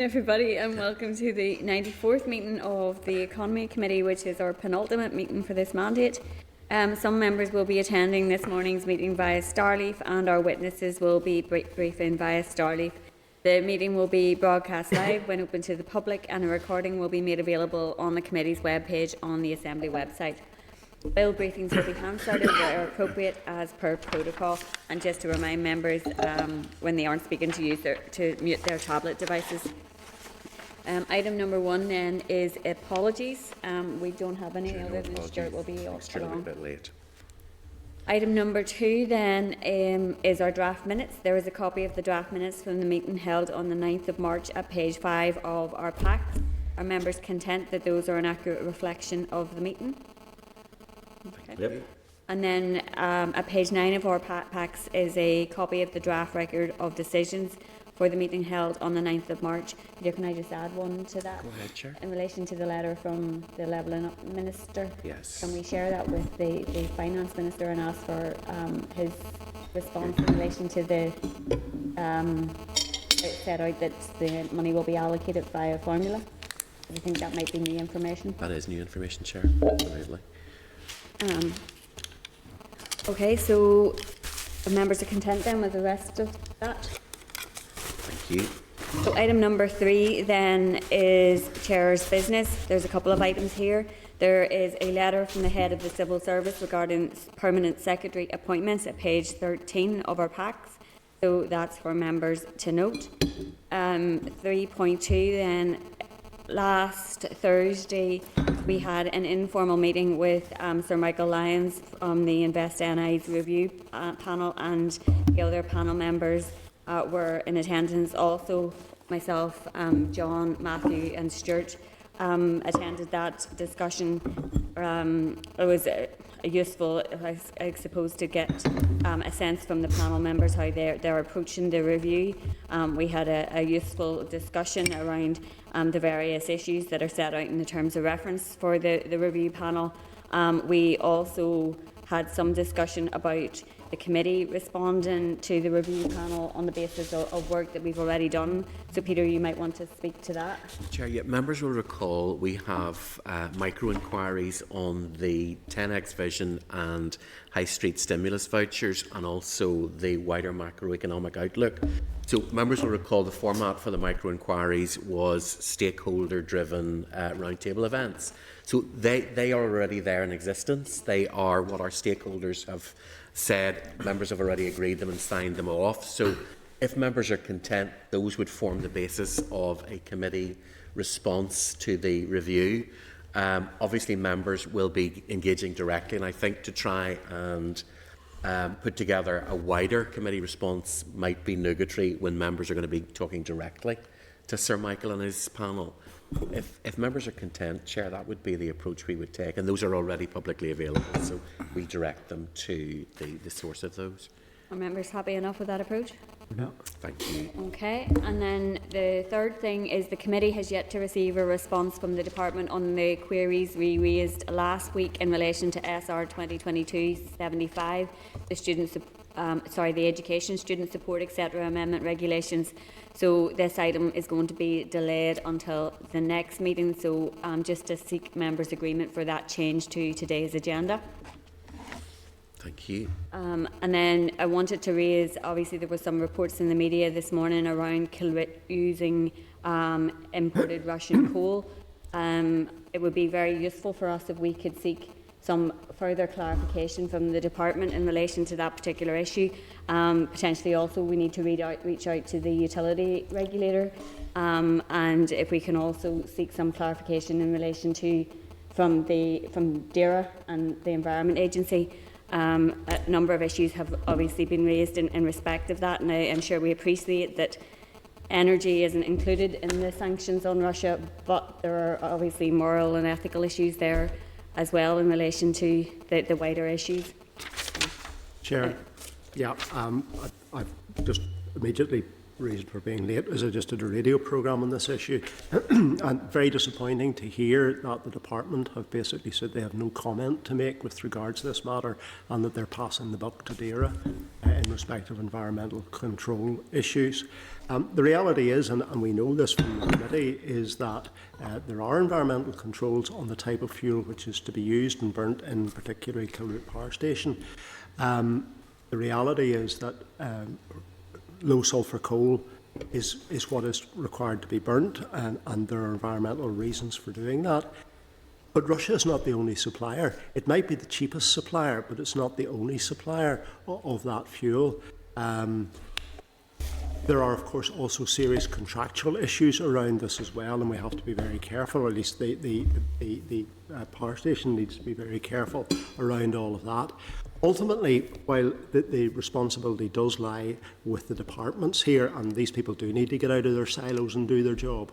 Everybody, and welcome to the 94th meeting of the Economy Committee, which is our penultimate meeting for this mandate. Some members will be attending this morning's meeting via Starleaf, and our witnesses will be briefing via Starleaf. The meeting will be broadcast live when open to the public, and a recording will be made available on the committee's webpage on the Assembly website. Bill briefings will be hand-started where appropriate as per protocol, and just to remind members when they aren't speaking to use to mute their tablet devices. Item number 1 then is apologies. We don't have any other than Stuart will be off along. A bit late. Item number 2 then is our draft minutes. There is a copy of the draft minutes from the meeting held on the 9th of March at page 5 of our pack. Are members content that those are an accurate reflection of the meeting? Okay. Yep. And then at page 9 of our packs is a copy of the draft record of decisions for the meeting held on the 9th of March. Peter, can I just add one to that? Go ahead, Chair. In relation to the letter from the Levelling Up Minister. Yes. Can we share that with the Finance Minister and ask for his response in relation to the it set out that the money will be allocated via formula? I think that might be new information. That is new information, Chair. Absolutely. Okay, so the members are content then with the rest of that? Thank you. So item number 3 then is Chair's business. There's a couple of items here. There is a letter from the Head of the Civil Service regarding permanent secretary appointments at page 13 of our packs. So that's for members to note. 3.2 then, last Thursday we had an informal meeting with Sir Michael Lyons from the Invest NI's review panel, and the other panel members were in attendance. Also myself, John, Matthew and Stuart attended that discussion. It was useful, I suppose, to get a sense from the panel members how they're approaching the review. We had a useful discussion around the various issues that are set out in the terms of reference for the review panel. We also had some discussion about the committee responding to the review panel on the basis of work that we've already done. So Peter, you might want to speak to that. Chair, yeah, members will recall we have micro-inquiries on the 10x vision and high street stimulus vouchers, and also the wider macroeconomic outlook. So members will recall the format for the micro-inquiries was stakeholder-driven roundtable events. So they are already there in existence. They are what our stakeholders have said. Members have already agreed them and signed them off. So if members are content, those would form the basis of a committee response to the review. Obviously, members will be engaging directly, and I think to try and put together a wider committee response might be nugatory when members are going to be talking directly to Sir Michael and his panel. If members are content, Chair, that would be the approach we would take, and those are already publicly available, so we direct them to the source of those. Are members happy enough with that approach? No. Thank you. Okay, and then the third thing is the committee has yet to receive a response from the department on the queries we raised last week in relation to SR 2022-75, the Education Student Support etc. Amendment Regulations. So this item is going to be delayed until the next meeting. So just to seek members' agreement for that change to today's agenda. Thank you. And then I wanted to raise, obviously there were some reports in the media this morning around Kilrit using imported Russian coal. It would be very useful for us if we could seek some further clarification from the department in relation to that particular issue. Potentially also we need to reach out to the utility regulator, and if we can also seek some clarification in relation to from DERA and the Environment Agency. A number of issues have obviously been raised in respect of that, and I am sure we appreciate that energy isn't included in the sanctions on Russia, but there are obviously moral and ethical issues there as well in relation to the wider issues. Chair, yeah, I've just immediately reason for being late is I just did a radio programme on this issue, and very disappointing to hear that the department have basically said they have no comment to make with regards to this matter, and that they're passing the buck to DAERA in respect of environmental control issues. The reality is, and we know this from the committee, is that there are environmental controls on the type of fuel which is to be used and burnt in particularly Kilroot Power Station. The reality is that low sulphur coal is what is required to be burnt, and there are environmental reasons for doing that. But Russia is not the only supplier. It might be the cheapest supplier, but it's not the only supplier of that fuel. There are, of course, also serious contractual issues around this as well, and we have to be very careful, or at least the power station needs to be very careful around all of that. Ultimately, while the responsibility does lie with the departments here, and these people do need to get out of their silos and do their job,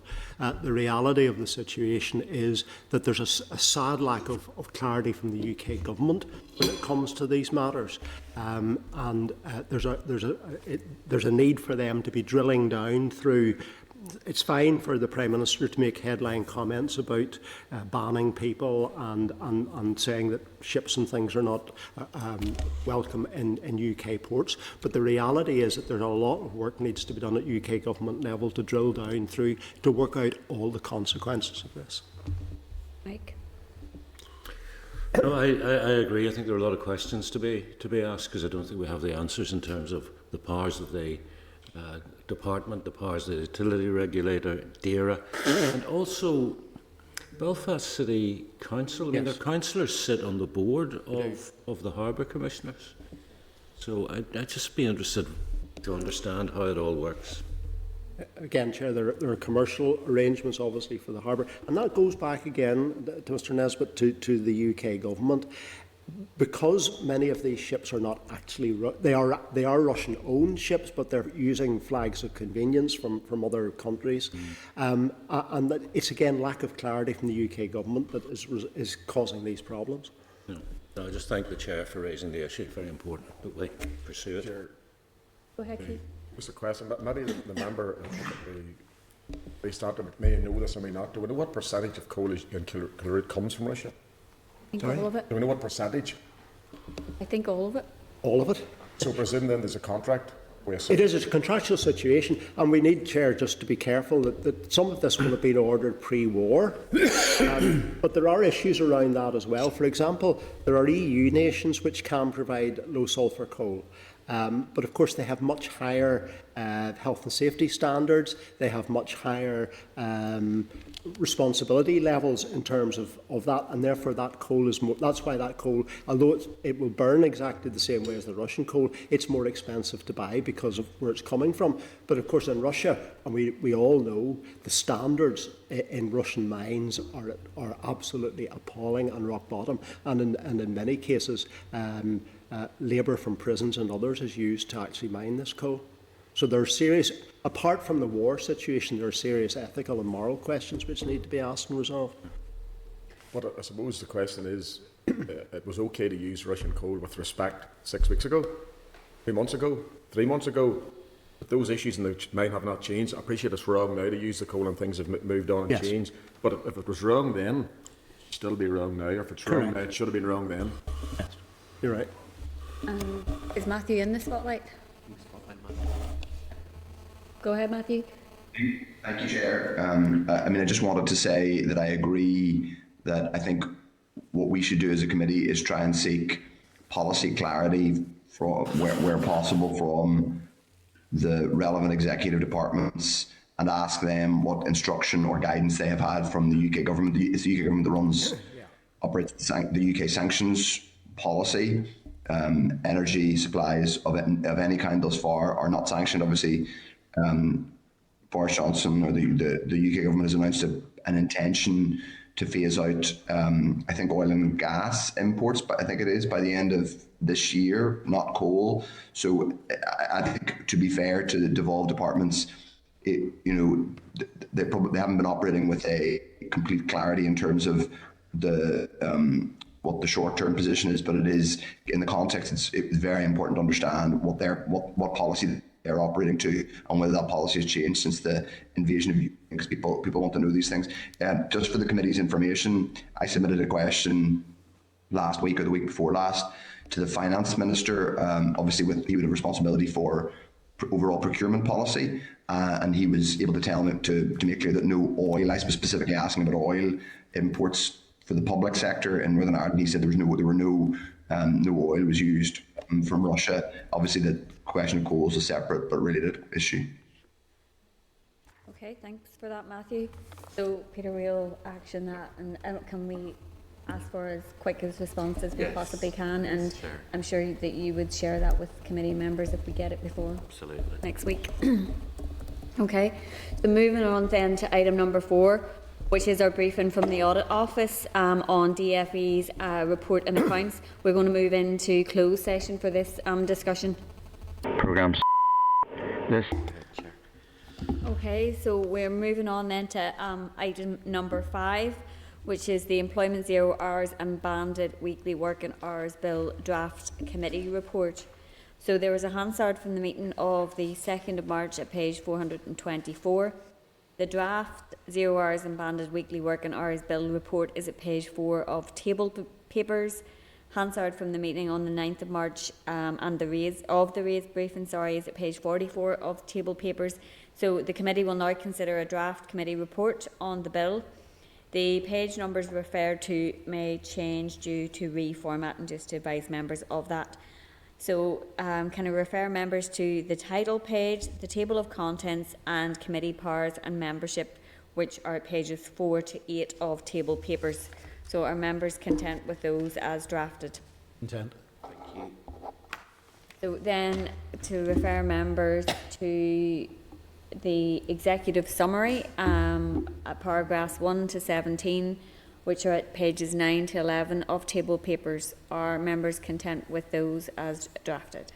the reality of the situation is that there's a sad lack of clarity from the UK government when it comes to these matters, and there's a need for them to be drilling down through. It's fine for the Prime Minister to make headline comments about banning people and saying that ships and things are not welcome in UK ports. But the reality is that there's a lot of work needs to be done at UK government level to drill down through to work out all the consequences of this. Mike? No, I agree. I think there are a lot of questions to be asked, because I don't think we have the answers in terms of the powers of the department, the powers of the utility regulator, DAERA, and also Belfast City Council. I mean, their councillors sit on the board of the Harbour Commissioners. So I'd just be interested to understand how it all works. Again, Chair, there are commercial arrangements, obviously, for the harbour, and that goes back again to Mr Nesbitt, to the UK government. Because many of these ships are not actually, they are Russian-owned ships, but they're using flags of convenience from other countries, and that it's again lack of clarity from the UK government that is causing these problems. No, I just thank the Chair for raising the issue. Very important that we pursue it. Chair, Go ahead, Keith. just a question. Maybe the member, they started may know this or may not. Do we know what percentage of coal in Kilroot comes from Russia? I think all of it. Do we know what percentage? I think all of it. All of it. So presume then there's a contract. It is a contractual situation, and we need, Chair, just to be careful that some of this will have been ordered pre-war, but there are issues around that as well. For example, there are EU nations which can provide low sulphur coal. But of course they have much higher health and safety standards, they have much higher responsibility levels in terms of that, and therefore that coal is more, that's why that coal, although it will burn exactly the same way as the Russian coal, it's more expensive to buy because of where it's coming from. But of course in Russia, and we all know, the standards in Russian mines are absolutely appalling and rock bottom, and in many cases labour from prisons and others is used to actually mine this coal. So there are serious, apart from the war situation, there are serious ethical and moral questions which need to be asked and resolved. But I suppose the question is, it was okay to use Russian coal with respect 6 weeks ago, 2 months ago, 3 months ago. But those issues in the mine have not changed. I appreciate it's wrong now to use the coal and things have moved on and Yes. changed. But if it was wrong then, it should still be wrong now. Or if it's wrong now, it should have been wrong then. You're right. Is Matthew in the spotlight? Go ahead, Matthew. Thank you, Chair. I just wanted to say that I agree that I think what we should do as a committee is try and seek policy clarity from where possible from the relevant executive departments and ask them what instruction or guidance they have had from the UK government. It's the UK government that operates the UK sanctions policy. Energy supplies of any kind thus far are not sanctioned. Obviously, Boris Johnson or the UK government has announced an intention to phase out, I think, oil and gas imports, but I think it is by the end of this year, not coal. So I think, to be fair to the devolved departments, they haven't been operating with a complete clarity in terms of what the short-term position is, but it is in the context. It's very important to understand what policy they're operating to, and whether that policy has changed since the invasion of Ukraine, because people want to know these things. Just for the committee's information, I submitted a question last week or the week before last to the finance minister, obviously he would have responsibility for overall procurement policy, and he was able to tell me to make clear that no oil, I was specifically asking about oil imports for the public sector in Northern Ireland. He said there were no oil was used from Russia. Obviously the question of coal is a separate but related issue. Okay, thanks for that, Matthew. So Peter, we'll action that, and can we ask for as quick a response as we possibly can, and Sure. I'm sure that you would share that with committee members if we get it before Absolutely. next week. Okay, so moving on then to item number 4, which is our briefing from the Audit Office on DFE's report and accounts. We're going to move into closed session for this discussion. Programs. This. Chair. Okay, so we're moving on then to item number 5, which is the Employment 0 Hours and Banded Weekly Working Hours Bill Draft Committee Report. So there was a Hansard from the meeting of the 2nd of March at page 424. The draft 0 Hours and Banded Weekly Working Hours Bill Report is at page 4 of table papers. Hansard from the meeting on the 9th of March and the raised briefing is at page 44 of table papers. So the committee will now consider a draft committee report on the bill. The page numbers referred to may change due to reformatting, just to advise members of that. So can I refer members to the title page, the table of contents and committee powers and membership, which are at pages 4 to 8 of table papers. So are members content with those as drafted? Content. Thank you. So then to refer members to the executive summary at paragraphs 1 to 17, which are at pages 9 to 11 of table papers. Are members content with those as drafted?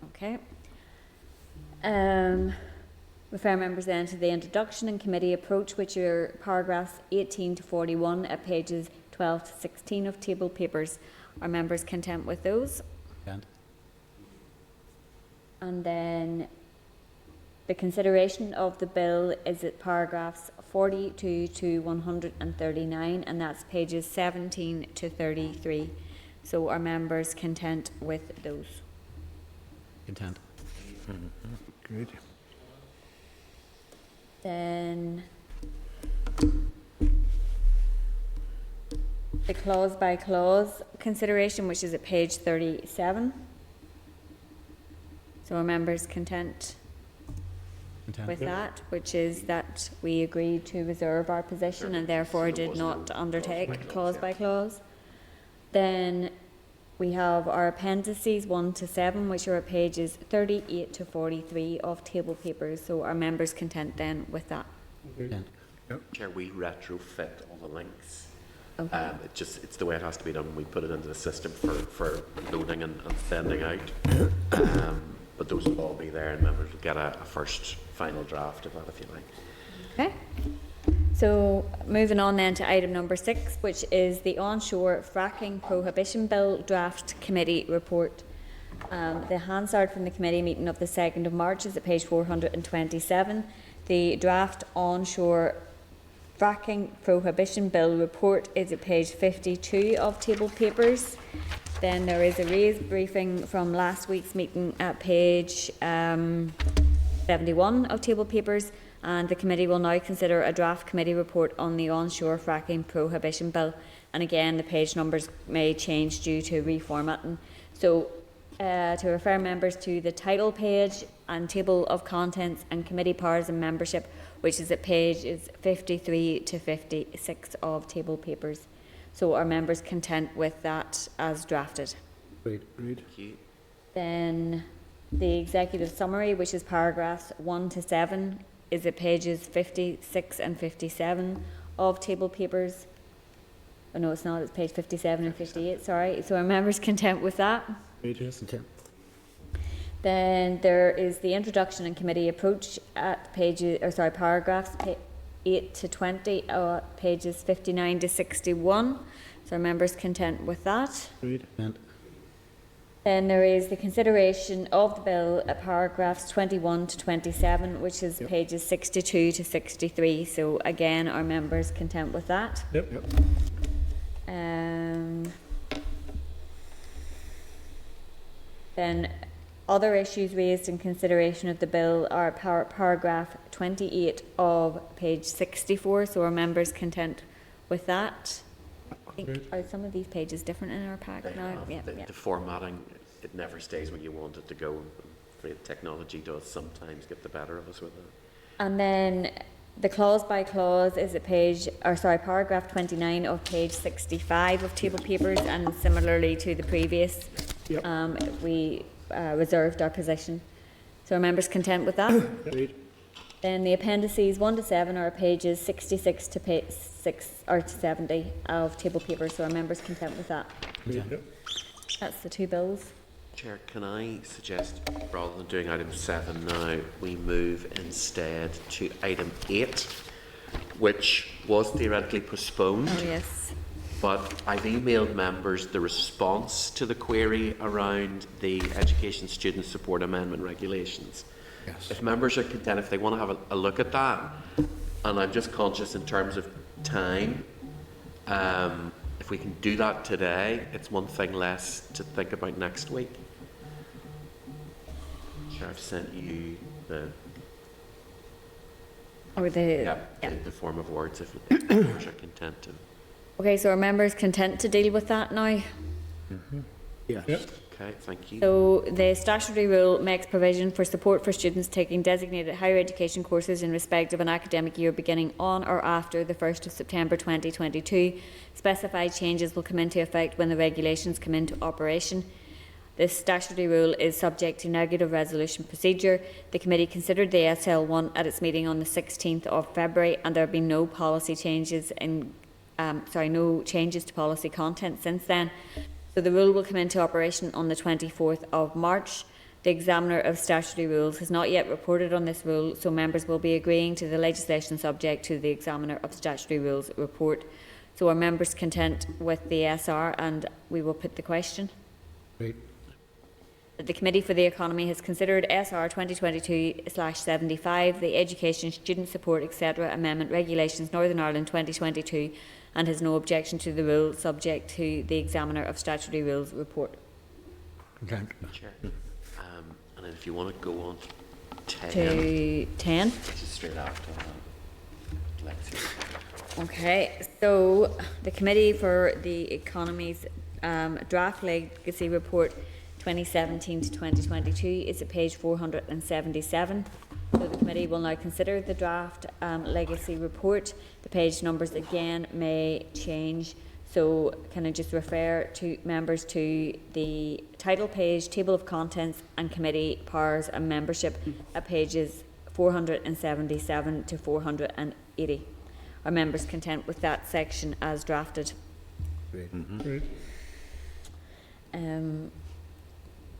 Okay. Refer members then to the introduction and committee approach, which are paragraphs 18 to 41 at pages 12 to 16 of table papers. Are members content with those? Content. And then the consideration of the bill is at paragraphs 42 to 139, and that's pages 17 to 33. So are members content with those? Content. Good. Then the clause by clause consideration, which is at page 37. So are members content with that, which is that we agreed to reserve our position and therefore did not undertake clause by clause. Then we have our appendices 1 to 7, which are at pages 38 to 43 of table papers. So are members content then with that? Chair, we retrofit all the links. Okay. It's the way it has to be done. We put it into the system for loading and sending out. But those will all be there, and members will get a first final draft of that, if you like. Okay. So moving on then to item number 6, which is the Onshore Fracking Prohibition Bill Draft Committee Report. The Hansard from the committee meeting of the 2nd of March is at page 427. The draft Onshore Fracking Prohibition Bill Report is at page 52 of table papers. Then there is a raised briefing from last week's meeting at page 71 of table papers, and the committee will now consider a draft committee report on the Onshore Fracking Prohibition Bill. And again, the page numbers may change due to reformatting. So to refer members to the title page and table of contents and committee powers and membership, which is at pages 53 to 56 of table papers. So are members content with that as drafted? Agreed. Thank you. Then the executive summary, which is paragraphs 1 to 7, is at pages 56 and 57 of table papers. Oh no, it's not, it's page 57 and 58, sorry. So are members content with that? Agreed. Content. Then there is the introduction and committee approach at paragraphs 8 to 20, pages 59 to 61. So are members content with that? Agreed. Then there is the consideration of the bill at paragraphs 21 to 27, which is pages 62 to 63. So again, are members content with that? Yep. Then other issues raised in consideration of the bill are paragraph 28 of page 64. So are members content with that? I think, are some of these pages different in our pack now? Yeah, yeah. The formatting, it never stays where you want it to go. I'm afraid technology does sometimes get the better of us with it. And then the clause by clause is at paragraph 29 of page 65 of table papers, and similarly to the previous, we reserved our position. So are members content with that? Agreed. Then the appendices 1 to 7 are pages 66 to 70 of table papers. So are members content with that? Yep. That's the two bills. Chair, can I suggest, rather than doing item 7 now, we move instead to item 8, which was theoretically postponed. Oh yes. But I've emailed members the response to the query around the Education Student Support Amendment Regulations. Yes. If members are content, if they want to have a look at that, and I'm just conscious in terms of time, if we can do that today, it's one thing less to think about next week. Sure, I've sent you the the form of words if members are content to. Okay, so are members content to deal with that now? Yes. Yep. Okay, thank you. So the statutory rule makes provision for support for students taking designated higher education courses in respect of an academic year beginning on or after the 1st of September 2022. Specified changes will come into effect when the regulations come into operation. This statutory rule is subject to negative resolution procedure. The committee considered the SL1 at its meeting on the 16th of February, and there have been no policy changes no changes to policy content since then. So the rule will come into operation on the 24th of March. The Examiner of Statutory Rules has not yet reported on this rule, so members will be agreeing to the legislation subject to the Examiner of Statutory Rules report. So are members content with the SR, and we will put the question? Right. The Committee for the Economy has considered SR 2022/75, the Education, Student Support, etc. Amendment Regulations Northern Ireland 2022, and has no objection to the rule, subject to the Examiner of Statutory Rules report. Content. Chair. And then if you want to go on to 10, To 10. which is straight after Lexi. Okay, so the Committee for the Economy's draft legacy report 2017 to 2022 is at page 477. So the committee will now consider the draft legacy report. The page numbers again may change, so can I just refer to members to the title page, table of contents and committee powers and membership at pages 477 to 480. Are members content with that section as drafted? Great. Great.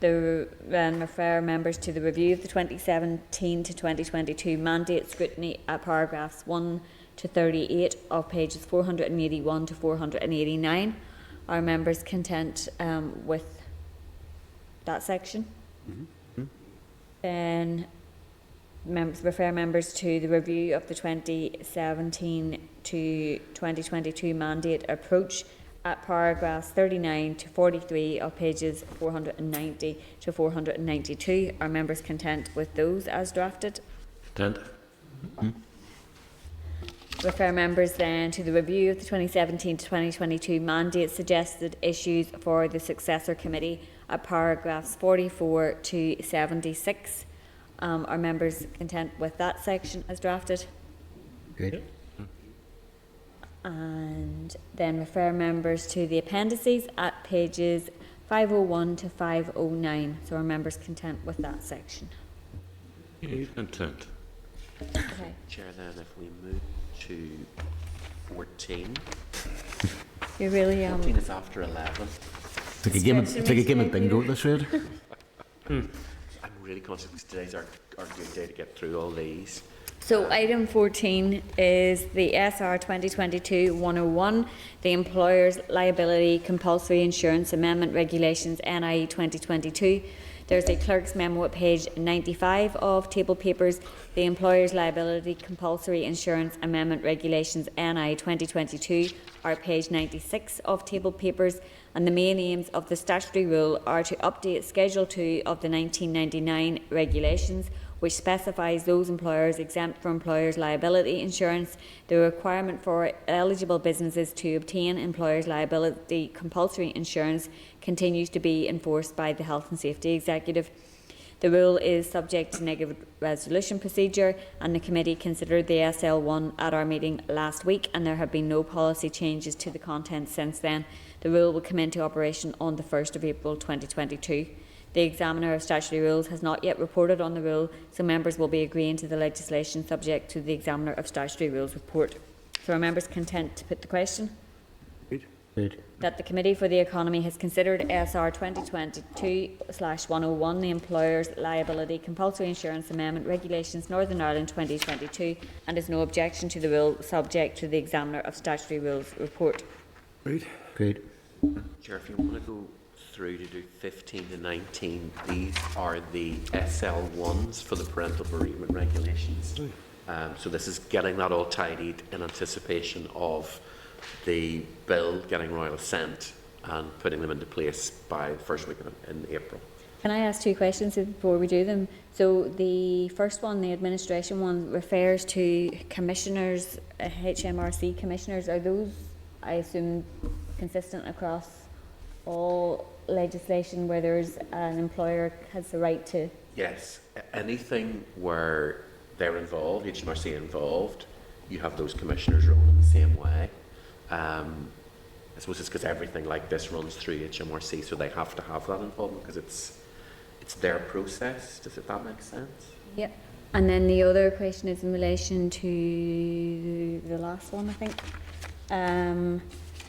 Refer members to the review of the 2017 to 2022 mandate scrutiny at paragraphs 1 to 38 of pages 481 to 489. Are members content with that section? Then refer members to the review of the 2017 to 2022 mandate approach at paragraphs 39 to 43 of pages 490 to 492. Are members content with those as drafted? Content. Refer members then to the review of the 2017 to 2022 mandate suggested issues for the successor committee at paragraphs 44 to 76. Are members content with that section as drafted? Good. And then refer members to the appendices at pages 501 to 509. So are members content with that section? Content. Okay. Chair, then if we move to 14. You're really 14 is after 11. It's like a game of bingo at this rate. I'm really conscious because today's our good day to get through all these. So item 14 is the SR 2022-101, the Employers Liability Compulsory Insurance Amendment Regulations NI 2022. There's a clerk's memo at page 95 of table papers, the Employers Liability Compulsory Insurance Amendment Regulations NI 2022 are page 96 of table papers, and the main aims of the statutory rule are to update Schedule 2 of the 1999 regulations, which specifies those employers exempt from employers' liability insurance. The requirement for eligible businesses to obtain employers' liability compulsory insurance continues to be enforced by the Health and Safety Executive. The rule is subject to negative resolution procedure, and the committee considered the SL1 at our meeting last week, and there have been no policy changes to the content since then. The rule will come into operation on the 1st of April 2022. The Examiner of Statutory Rules has not yet reported on the rule, so members will be agreeing to the legislation subject to the Examiner of Statutory Rules report. So are members content to put the question? Good. That the Committee for the Economy has considered SR 2022/101, the Employers Liability Compulsory Insurance Amendment Regulations Northern Ireland 2022, and has no objection to the rule subject to the Examiner of Statutory Rules report. Right. Good. Chair, if you want to go through to do 15 to 19, these are the SL1s for the parental bereavement regulations. So this is getting that all tidied in anticipation of the bill getting royal assent and putting them into place by the first week in April. Can I ask two questions before we do them? So the first one, the administration one, refers to commissioners, HMRC commissioners. Are those, I assume, consistent across all legislation where there's an employer has the right to? Yes, anything where they're involved, HMRC involved, you have those commissioners rolling in the same way. I suppose it's because everything like this runs through HMRC, so they have to have that involvement because it's their process. Does that make sense? Yep. And then the other question is in relation to the last one, I think,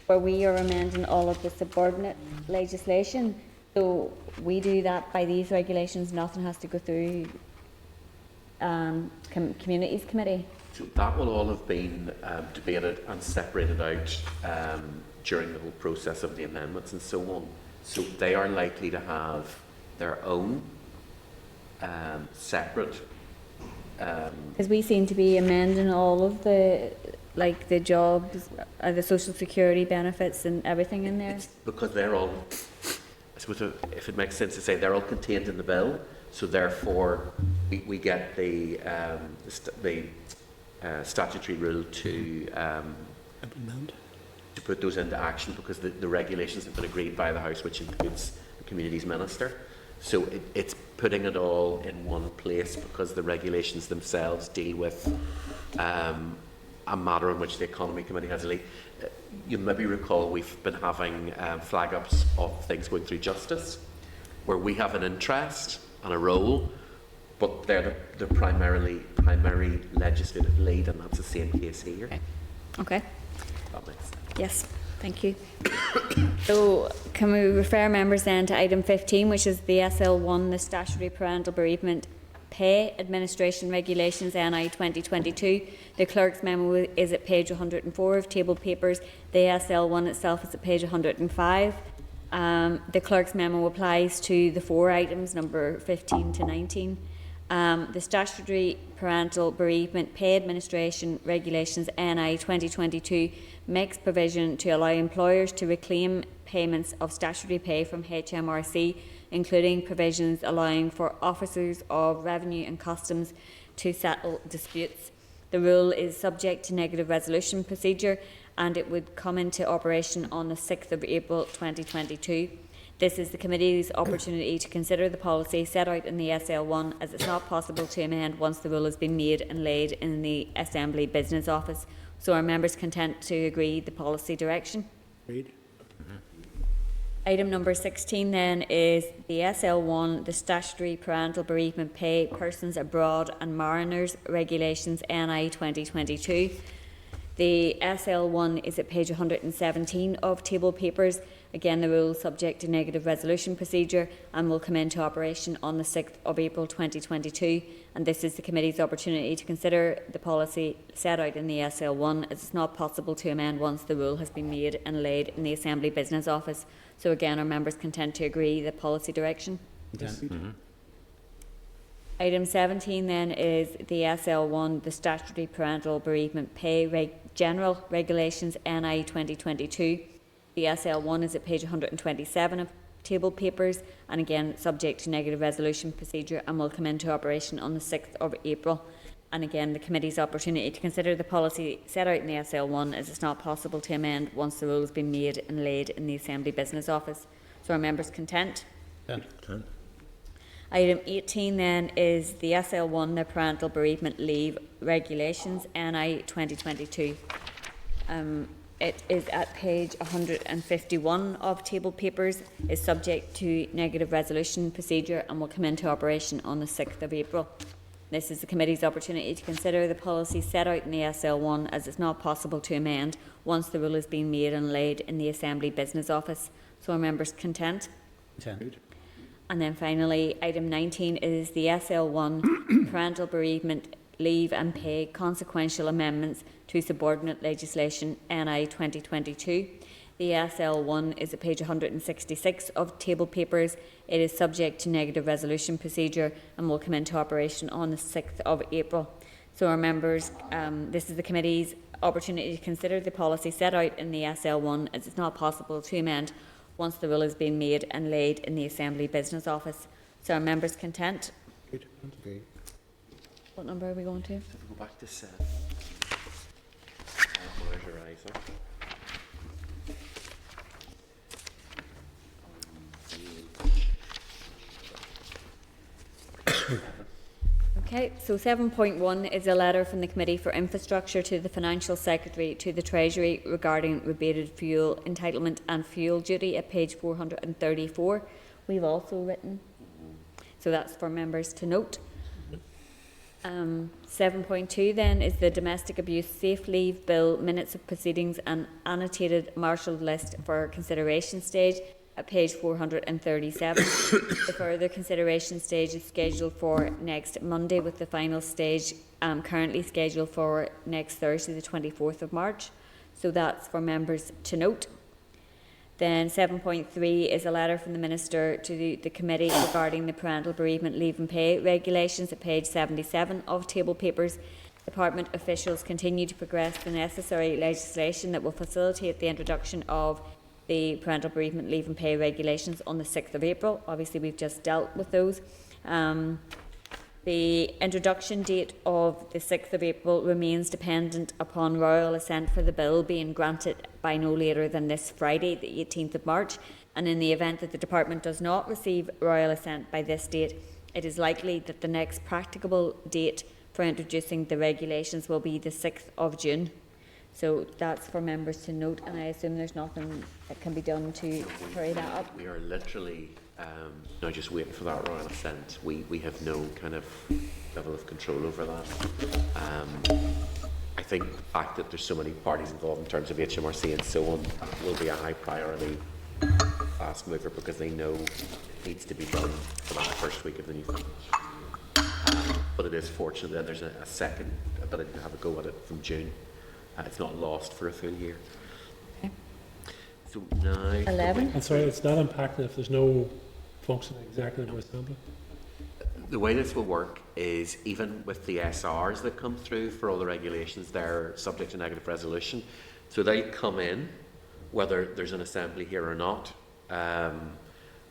where we are amending all of the subordinate legislation. So we do that by these regulations. Nothing has to go through Communities Committee. So that will all have been debated and separated out during the whole process of the amendments and so on. So they are likely to have their own separate. Because we seem to be amending all of the jobs, the social security benefits and everything in there. It's because they're all, I suppose if it makes sense to say, they're all contained in the bill. So therefore, we get the statutory rule to Implement. to put those into action because the regulations have been agreed by the House, which includes the Communities Minister. So it's putting it all in one place because the regulations themselves deal with a matter in which the Economy Committee has a lead. You maybe recall we've been having flag-ups of things going through justice where we have an interest and a role, but they're the primary legislative lead, and that's the same case here. Okay. That makes sense. Yes. Thank you. So can we refer members then to item 15, which is the SL1, the Statutory Parental Bereavement Pay Administration Regulations NI 2022. The clerk's memo is at page 104 of table papers. The SL1 itself is at page 105. The clerk's memo applies to the four items, number 15 to 19. The Statutory Parental Bereavement Pay Administration Regulations NI 2022 makes provision to allow employers to reclaim payments of statutory pay from HMRC, including provisions allowing for officers of revenue and customs to settle disputes. The rule is subject to negative resolution procedure, and it would come into operation on the 6th of April 2022. This is the committee's opportunity to consider the policy set out in the SL1, as it's not possible to amend once the rule has been made and laid in the Assembly Business Office. So are members content to agree the policy direction? Agreed. Item number 16 then is the SL1, the Statutory Parental Bereavement Pay Persons Abroad and Mariners Regulations NI 2022. The SL1 is at page 117 of table papers. Again, the rule is subject to negative resolution procedure and will come into operation on the 6th of April 2022. And this is the committee's opportunity to consider the policy set out in the SL1, as it's not possible to amend once the rule has been made and laid in the Assembly Business Office. So again, are members content to agree the policy direction? Item 17 then is the SL1, the Statutory Parental Bereavement Pay General Regulations NI 2022. The SL1 is at page 127 of table papers, and again subject to negative resolution procedure and will come into operation on the 6th of April. And again, the committee's opportunity to consider the policy set out in the SL1, as it's not possible to amend once the rule has been made and laid in the Assembly Business Office. So are members content? Content. Item 18 then is the SL1, the Parental Bereavement Leave Regulations, NI 2022. It is at page 151 of table papers, is subject to negative resolution procedure and will come into operation on the 6th of April. This is the committee's opportunity to consider the policy set out in the SL1, as it's not possible to amend once the rule has been made and laid in the Assembly Business Office. So are members content? Content. And then finally, item 19 is the SL1 Parental Bereavement Leave and Pay Consequential Amendments to Subordinate Legislation NI 2022. The SL1 is at page 166 of table papers. It is subject to negative resolution procedure and will come into operation on the 6th of April. So our members, this is the committee's opportunity to consider the policy set out in the SL1, as it's not possible to amend once the rule has been made and laid in the Assembly Business Office. So are members content? Good. Okay. What number are we going to? Go back to 7. Where's your eyes are? Okay, so 7.1 is a letter from the Committee for Infrastructure to the Financial Secretary to the Treasury regarding rebated fuel entitlement and fuel duty at page 434. We've also written, so that's for members to note. 7.2 then is the Domestic Abuse Safe Leave Bill Minutes of Proceedings and Annotated Marshalled List for consideration stage at page 437. The further consideration stage is scheduled for next Monday, with the final stage currently scheduled for next Thursday, the 24th of March. So that's for members to note. Then 7.3 is a letter from the Minister to the Committee regarding the Parental Bereavement Leave and Pay Regulations at page 77 of table papers. Department officials continue to progress the necessary legislation that will facilitate the introduction of the Parental Bereavement Leave and Pay Regulations on the 6th of April. Obviously, we've just dealt with those. The introduction date of the 6th of April remains dependent upon royal assent for the bill being granted by no later than this Friday, the 18th of March. And in the event that the Department does not receive royal assent by this date, it is likely that the next practicable date for introducing the regulations will be the 6th of June. So that's for members to note, and I assume there's nothing that can be done to hurry that up. We are literally now just waiting for that royal assent. We have no kind of level of control over that. I think the fact that there's so many parties involved in terms of HMRC and so on will be a high priority fast mover, because they know it needs to be done for that first week of the new financial. But it is fortunate that there's a second ability to have a go at it from June. It's not lost for a full year. Okay. So now 11. And sorry, it's not impacted if there's no functioning executive or assembly? the way this will work is, even with the SRs that come through for all the regulations, they're subject to negative resolution. So they come in whether there's an assembly here or not.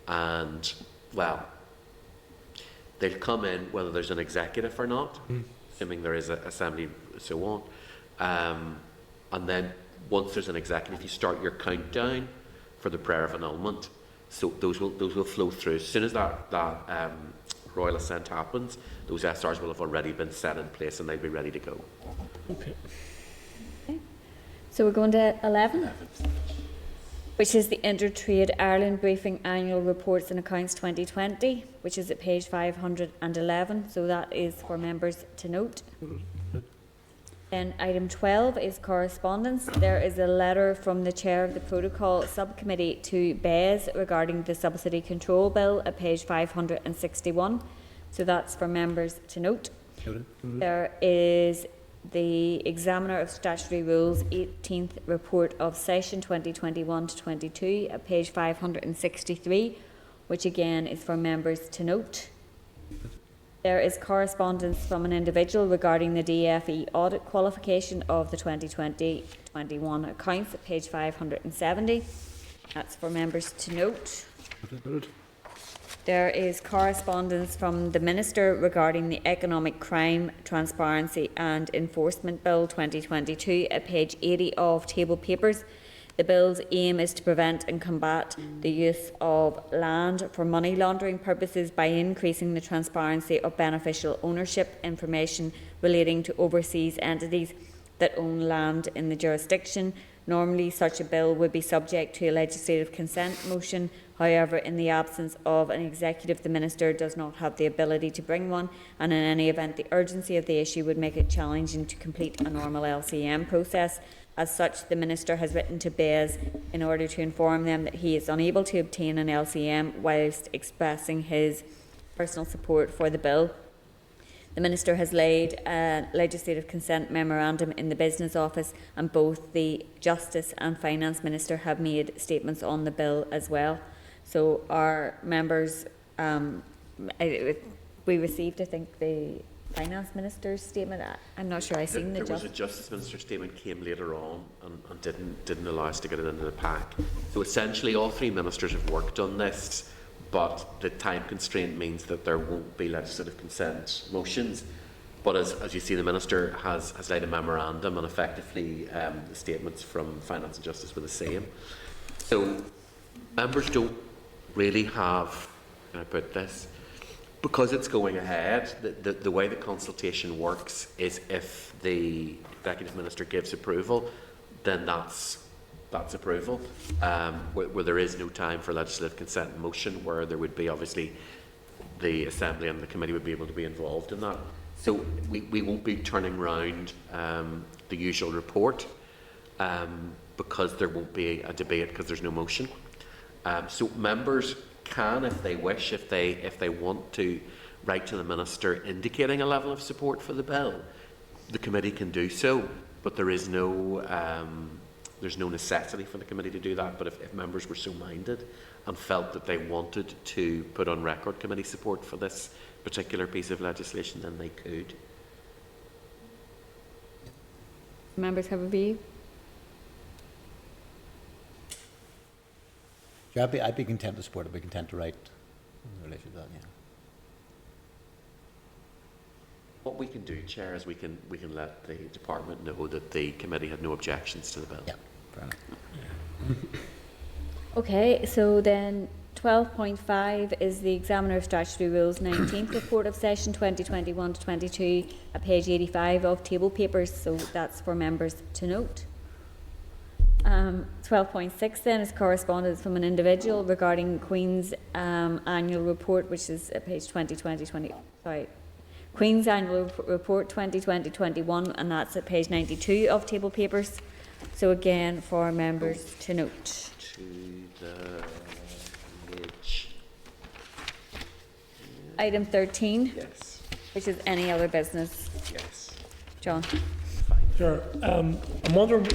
And, well, they'll come in whether there's an executive or not, assuming there is an assembly, so on. And then once there's an executive, you start your countdown for the prayer of annulment. So those will flow through. As soon as that royal assent happens, those SRs will have already been set in place and they'll be ready to go. Okay. Okay. So we're going to 11, which is the Intertrade Ireland Briefing Annual Reports and Accounts 2020, which is at page 511. So that is for members to note. And item 12 is correspondence. There is a letter from the Chair of the Protocol Subcommittee to BES regarding the Subsidy Control Bill at page 561. So that's for members to note. There is the Examiner of Statutory Rules 18th Report of Session 2021-22 at page 563, which again is for members to note. There is correspondence from an individual regarding the DFE audit qualification of the 2020-21 accounts at page 570. That's for members to note. There is correspondence from the Minister regarding the Economic Crime, Transparency and Enforcement Bill 2022 at page 80 of table papers. The bill's aim is to prevent and combat the use of land for money laundering purposes by increasing the transparency of beneficial ownership information relating to overseas entities that own land in the jurisdiction. Normally, such a bill would be subject to a legislative consent motion. However, in the absence of an executive, the Minister does not have the ability to bring one, and in any event, the urgency of the issue would make it challenging to complete a normal LCM process. As such, the Minister has written to BES in order to inform them that he is unable to obtain an LCM whilst expressing his personal support for the bill. The Minister has laid a legislative consent memorandum in the Business Office, and both the Justice and Finance Minister have made statements on the bill as well. So our members, we received, I think, the Finance Minister's statement. I'm not sure I've seen the There was a Justice Minister's statement came later on and didn't allow us to get it into the pack. So essentially all three ministers have worked on this, but the time constraint means that there won't be legislative consent motions. But as you see, the Minister has laid a memorandum, and effectively the statements from Finance and Justice were the same. So members don't really have, can I put this, because it's going ahead, the way the consultation works is if the Executive Minister gives approval, then that's approval. Where there is no time for legislative consent motion, where there would be obviously the Assembly and the Committee would be able to be involved in that. So we won't be turning round the usual report because there won't be a debate because there's no motion. So members can, if they wish, if they want to write to the Minister indicating a level of support for the bill, the committee can do so, but there's no necessity for the committee to do that. But if members were so minded and felt that they wanted to put on record committee support for this particular piece of legislation, then they could. Members have a view? Yeah, I'd be content to support it. I'd be content to write in relation to that, yeah. What we can do, Chair, is we can let the department know that the committee had no objections to the bill. Yeah, fair enough. Okay, so then 12.5 is the Examiner of Statutory Rules 19th Report of Session 2021-22 at page 85 of table papers, so that's for members to note. 12.6 then is correspondence from an individual regarding Queen's annual report, which is at page 2020, Queen's annual report 2020-21, and that's at page 92 of table papers. So again, for members to note. To the page. Item 13, Yes. which is any other business. Yes. John. Sure. I'm wondering,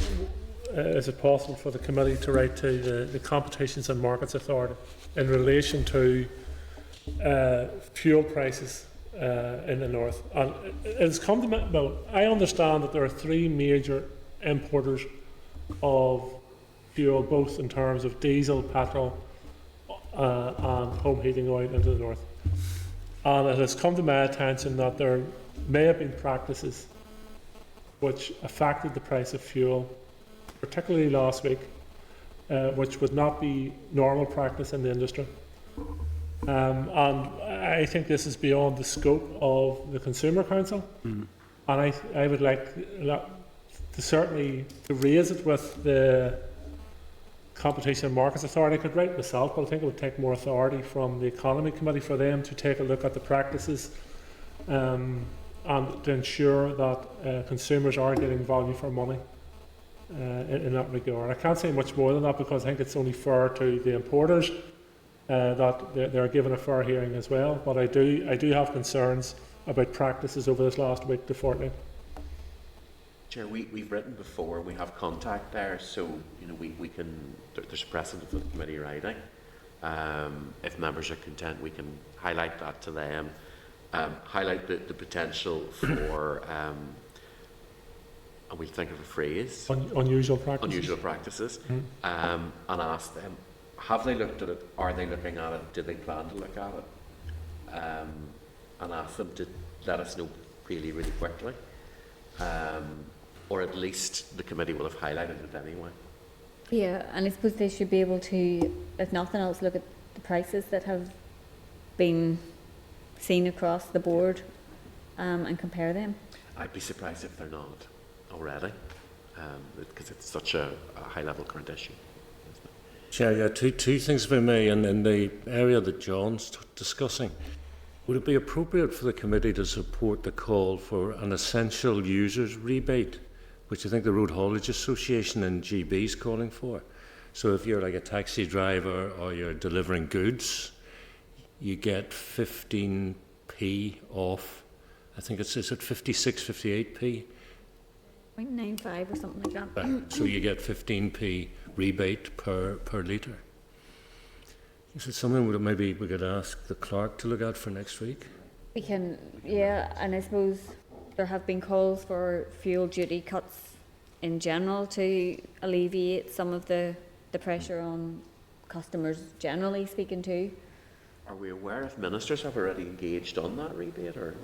is it possible for the committee to write to the Competitions and Markets Authority in relation to fuel prices in the north? And it's come to me, well, I understand that there are three major importers of fuel, both in terms of diesel, petrol, and home heating oil into the north. And it has come to my attention that there may have been practices which affected the price of fuel, particularly last week, which would not be normal practice in the industry. And I think this is beyond the scope of the Consumer Council, and I would like to certainly to raise it with the Competition and Markets Authority. I could write myself, but I think it would take more authority from the Economy Committee for them to take a look at the practices and and to ensure that consumers are getting value for money in that regard. I can't say much more than that because I think it's only fair to the importers that they're given a fair hearing as well. But I do have concerns about practices over this last week to fortnight. Chair, we've written before, we have contact there, so you know we can. There's a precedent for the committee writing. If members are content, we can highlight that to them, highlight the potential for, and we'll think of a phrase. Unusual practices. Unusual practices, and ask them, have they looked at it? Are they looking at it? Do they plan to look at it? And ask them to let us know really quickly. Or at least the committee will have highlighted it anyway. Yeah, and I suppose they should be able to, if nothing else, look at the prices that have been seen across the board and compare them. I'd be surprised if they're not already, because it's such a high-level current issue. Chair, yeah, two things if I may, and in the area that John's discussing. Would it be appropriate for the committee to support the call for an essential users rebate, which I think the Road Haulage Association and GB is calling for? So if you're like a taxi driver or you're delivering goods, you get 15p off. I think is it 56, 58p? 0.95 or something like that. So you get 15p rebate per litre. Is it something that maybe we could ask the clerk to look at for next week? We can, yeah, and I suppose there have been calls for fuel duty cuts in general to alleviate some of the pressure on customers generally speaking too. Are we aware if ministers have already engaged on that rebate, or?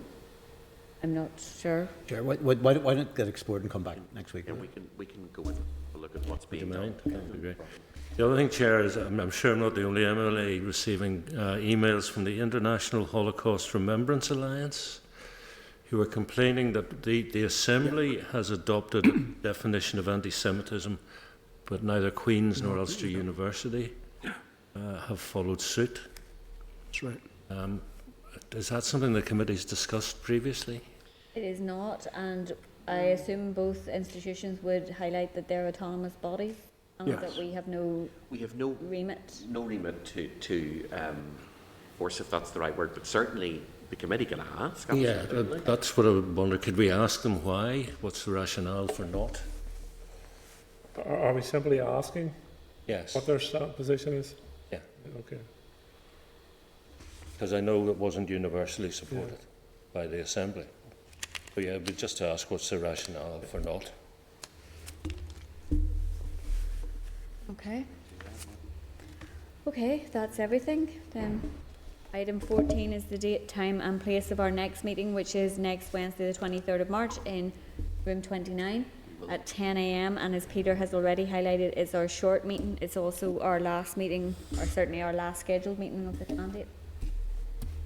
I'm not sure. Chair, why don't it get explored and come back next week? And we can go and look at what's being done. That'd be great. The other thing, Chair, is I'm sure I'm not the only MLA receiving emails from the International Holocaust Remembrance Alliance, who are complaining that the Assembly has adopted a definition of anti-Semitism, but neither Queen's nor Ulster University have followed suit. That's right. Is that something the committee's discussed previously? It is not, and I assume both institutions would highlight that they're autonomous bodies and Yes. that we have no remit. No remit to force, if that's the right word, but certainly the committee can ask. Yeah, Absolutely. that's what I would wonder. Could we ask them why? What's the rationale for not? Are we simply asking Yes. what their position is? Yeah. Okay. Because I know it wasn't universally supported by the Assembly. But yeah, but just to ask what's the rationale for not? Okay. Okay, that's everything. Then item 14 is the date, time and place of our next meeting, which is next Wednesday the 23rd of March in room 29 at 10 a.m. And as Peter has already highlighted, it's our short meeting. It's also our last meeting, or certainly our last scheduled meeting of the mandate.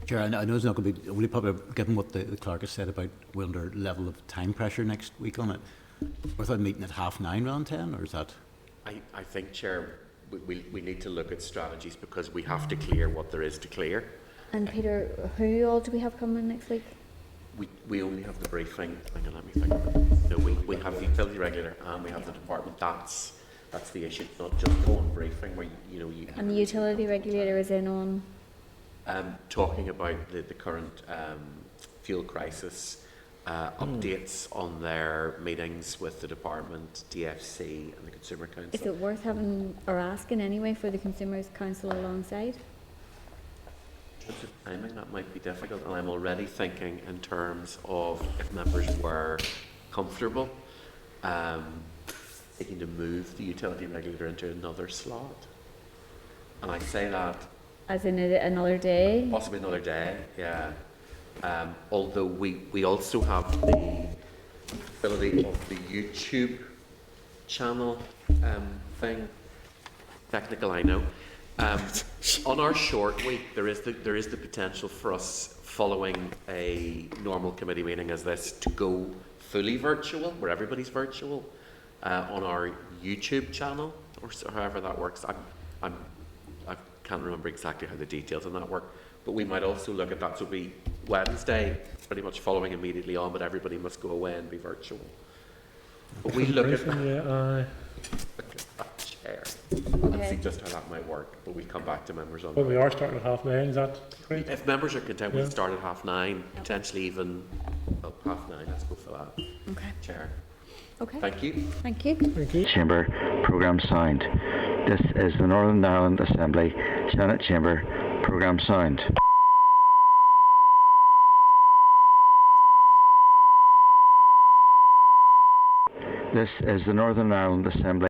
Chair, I know it's not going to be, only probably given what the clerk has said about we're under level of time pressure next week on it. Was that meeting at 9:30 rather than 10, or is that? I think, Chair, we need to look at strategies because we have to clear what there is to clear. And Peter, who all do we have coming next week? We only have the briefing. Hang on, let me think of it. No, we have the utility regulator and we have the department. That's the issue. It's not just the one briefing where you. And the utility regulator is in on. Talking about the current fuel crisis, updates on their meetings with the department, DFC and the Consumer Council. Is it worth having or asking anyway for the Consumers Council alongside? In terms of timing, that might be difficult, and I'm already thinking in terms of if members were comfortable seeking to move the utility regulator into another slot. And I say that As in another day? possibly another day, yeah. Although we also have the ability of the YouTube channel thing. Technical, I know. On our short week, there is the potential for us, following a normal committee meeting as this, to go fully virtual, where everybody's virtual, on our YouTube channel, or however that works. I can't remember exactly how the details on that work, but we might also look at that. So we Wednesday, pretty much following immediately on, but everybody must go away and be virtual. But we look at Briefing, yeah, aye. that chair and see Okay. just how that might work, but we come back to members on Well, that. we are starting at 9:30, is that correct? If members are content, we'll Yeah. start at 9:30, potentially even, well, 9:30, let's go for that. Okay. Chair, Okay. thank you. Thank you. Thank you. Chamber Programme Sound. This is the Northern Ireland Assembly Senate Chamber Programme Sound. This is the Northern Ireland Assembly